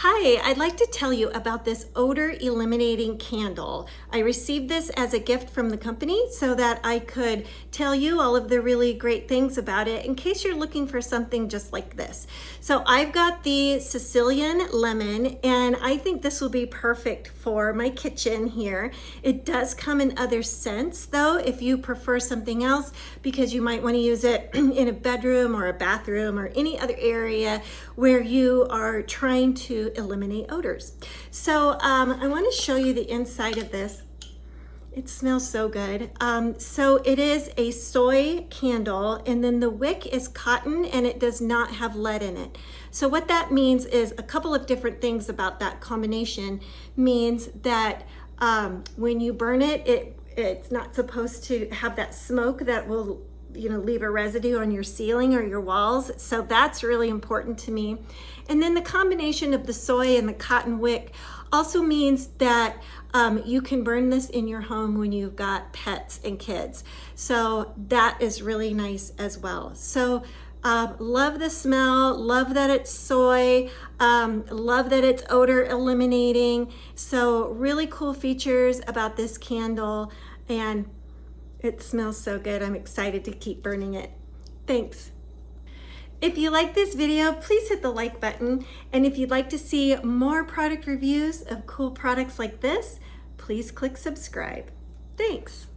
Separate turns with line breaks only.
Hi, I'd like to tell you about this odor eliminating candle. I received this as a gift from the company so that I could tell you all of the really great things about it in case you're looking for something just like this. So I've got the Sicilian lemon, and I think this will be perfect for my kitchen here. It does come in other scents though, if you prefer something else, because you might want to use it in a bedroom or a bathroom or any other area where you are trying to eliminate odors. So I want to show you the inside of this. It smells so good. So it is a soy candle, and then the wick is cotton and it does not have lead in it. So what that means is a couple of different things about that combination means that when you burn it, it's not supposed to have that smoke that will leave a residue on your ceiling or your walls. So that's really important to me. And then the combination of the soy and the cotton wick also means that you can burn this in your home when you've got pets and kids. So that is really nice as well. So love the smell, love that it's soy, love that it's odor eliminating. So really cool features about this candle, and it smells so good. I'm excited to keep burning it. Thanks. If you like this video, please hit the like button. And if you'd like to see more product reviews of cool products like this, please click subscribe. Thanks.